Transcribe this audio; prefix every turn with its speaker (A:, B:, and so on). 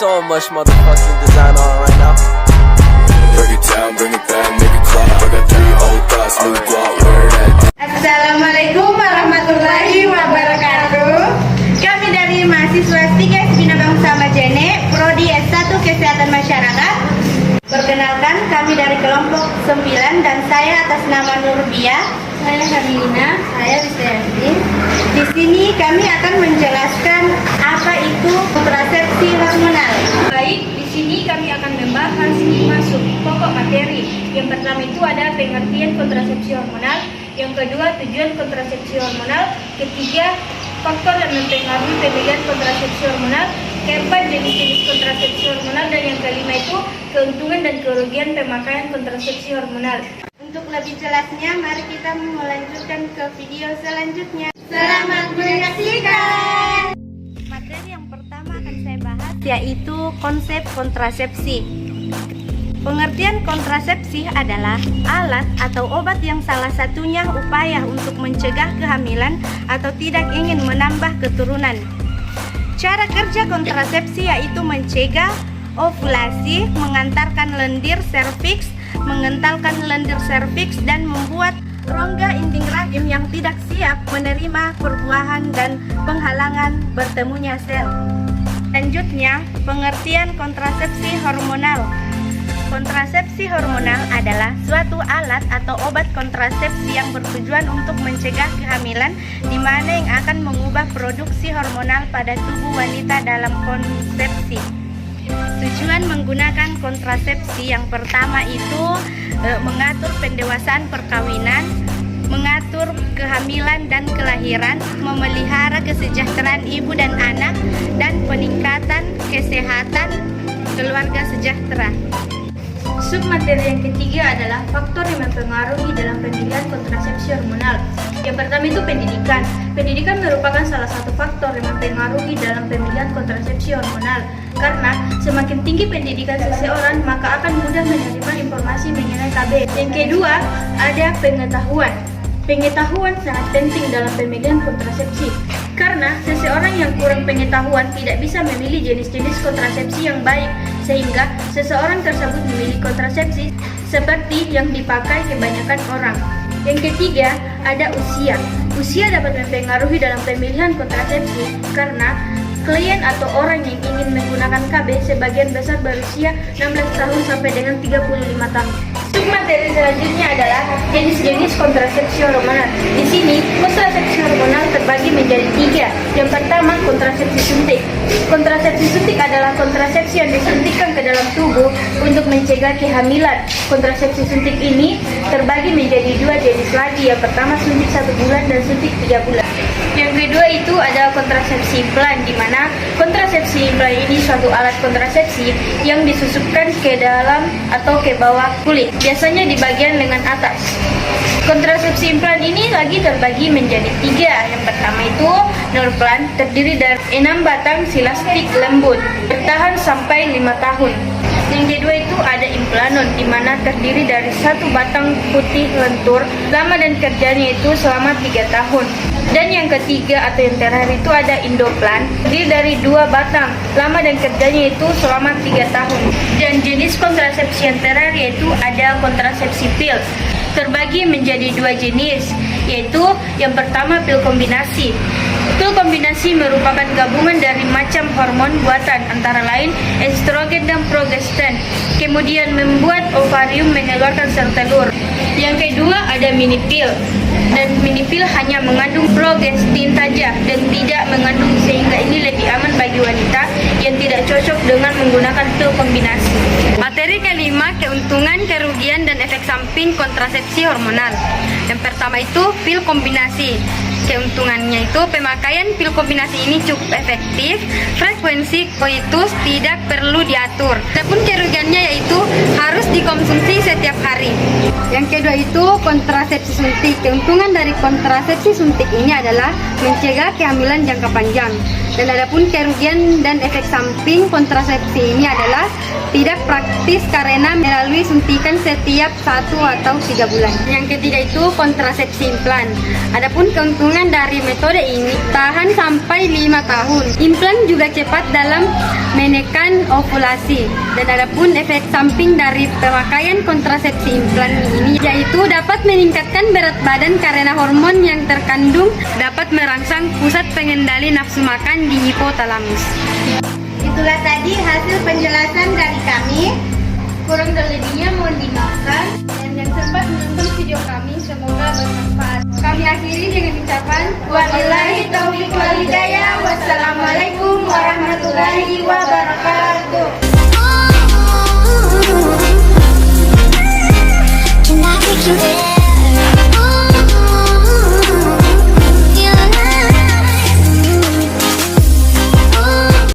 A: so much motherfucking design on right now.
B: Break it down, bring it back, make it clap. I got 3 old thoughts, new guap, where that.
C: Assalamualaikum warahmatullahi wabarakatuh. Kami dari mahasiswa 3 Bina Bangsa Majene, Prodi S1 Kesehatan Masyarakat. Perkenalkan, kami dari kelompok 9 dan saya atas nama Nurbiah. Saya Kamilina, saya Wisayati. Di sini kami akan menjelaskan apa itu kontrasepsi hormonal.
D: Baik, di sini kami akan membahas 5 pokok materi. Yang pertama itu ada pengertian kontrasepsi hormonal, yang kedua tujuan kontrasepsi hormonal, ketiga faktor yang mempengaruhi pemilihan kontrasepsi hormonal, keempat jenis-jenis kontrasepsi hormonal, dan yang kelima itu keuntungan dan kerugian pemakaian kontrasepsi hormonal.
C: Untuk lebih jelasnya, mari kita melanjutkan ke video selanjutnya. Selamat menyaksikan. Materi yang pertama akan saya bahas yaitu konsep kontrasepsi. Pengertian kontrasepsi adalah alat atau obat yang salah satunya upaya untuk mencegah kehamilan atau tidak ingin menambah keturunan. Cara kerja kontrasepsi yaitu mencegah ovulasi, mengantarkan lendir serviks, mengentalkan lendir serviks, dan membuat rongga inding rahim yang tidak siap menerima perbuahan dan penghalangan bertemunya sel. Selanjutnya, pengertian kontrasepsi hormonal. Kontrasepsi hormonal adalah suatu alat atau obat kontrasepsi yang bertujuan untuk mencegah kehamilan, di mana yang akan mengubah produksi hormonal pada tubuh wanita dalam konsepsi. Tujuan menggunakan kontrasepsi yang pertama itu mengatur pendewasaan perkawinan, mengatur kehamilan dan kelahiran, memelihara kesejahteraan ibu dan anak, dan peningkatan kesehatan keluarga sejahtera.
D: Submateri yang ketiga adalah faktor yang mempengaruhi dalam pemilihan kontrasepsi hormonal. Yang pertama itu pendidikan. Pendidikan merupakan salah satu faktor yang mempengaruhi dalam pemilihan kontrasepsi hormonal. Karena semakin tinggi pendidikan seseorang, maka akan mudah menerima informasi mengenai KB. Yang kedua, ada pengetahuan. Pengetahuan sangat penting dalam pemilihan kontrasepsi. Karena seseorang yang kurang pengetahuan tidak bisa memilih jenis-jenis kontrasepsi yang baik, sehingga seseorang tersebut memilih kontrasepsi seperti yang dipakai kebanyakan orang. Yang ketiga, ada usia. Usia dapat mempengaruhi dalam pemilihan kontrasepsi karena klien atau orang yang ingin menggunakan KB sebagian besar berusia 16 tahun sampai dengan 35 tahun. Submateri selanjutnya adalah jenis-jenis kontrasepsi hormonal. Di sini, kontrasepsi hormonal terbagi menjadi 3. Yang pertama, kontrasepsi suntik. Kontrasepsi suntik adalah kontrasepsi yang disuntikkan ke dalam tubuh untuk mencegah kehamilan. Kontrasepsi suntik ini terbagi menjadi 2 jenis lagi. Yang pertama, suntik 1 bulan dan suntik 3 bulan. Yang kedua itu ada kontrasepsi implan, di mana kontrasepsi implan ini suatu alat kontrasepsi yang disusupkan ke dalam atau ke bawah kulit, biasanya di bagian lengan atas. Kontrasepsi implan ini lagi terbagi menjadi 3. Yang pertama itu Norplan, terdiri dari 6 batang silastik lembut, bertahan sampai 5 tahun. Yang kedua itu ada Implanon, di mana terdiri dari 1 batang putih lentur, lama dan kerjanya itu selama 3 tahun. Dan yang ketiga atau yang terakhir itu ada Indoplan, terdiri dari 2 batang, lama dan kerjanya itu selama 3 tahun. Dan jenis kontrasepsi yang terakhir yaitu ada kontrasepsi pil, terbagi menjadi 2 jenis, yaitu yang pertama pil kombinasi. Pil kombinasi merupakan gabungan dari macam hormon buatan, antara lain estrogen dan progestin, kemudian membuat ovarium mengeluarkan sel telur. Yang kedua ada mini pil, dan mini pil hanya mengandung progestin saja dan tidak mengandung, sehingga ini lebih aman bagi wanita yang tidak cocok dengan menggunakan pil kombinasi. Materi kelima, keuntungan, kerugian, dan efek samping kontrasepsi hormonal. Yang pertama itu pil kombinasi. Keuntungannya itu pemakaian pil kombinasi ini cukup efektif, frekuensi koitus tidak perlu diatur. Adapun kerugiannya yaitu harus dikonsumsi setiap hari. Yang kedua itu kontrasepsi suntik. Keuntungan dari kontrasepsi suntik ini adalah mencegah kehamilan jangka panjang.
C: Dan adapun kerugian dan efek samping kontrasepsi ini adalah tidak praktis karena melalui suntikan setiap 1 atau 3 bulan. Yang ketiga itu kontrasepsi implan. Adapun keuntungan dari metode ini tahan sampai 5 tahun. Implan juga cepat dalam menekan ovulasi. Dan adapun efek samping dari pemakaian kontrasepsi implan ini yaitu dapat meningkatkan berat badan karena hormon yang terkandung dapat merangsang pusat pengendali nafsu makan di hipotalamus.
D: Itulah tadi hasil penjelasan dari kami. Kurang dan lebihnya mohon dimaafkan. Dan yang sempat menonton video kami semoga bermanfaat.
C: Kami akhiri dengan ucapan
D: Wabillahi taufiq wal hidayah. Wassalamualaikum warahmatullahi wabarakatuh.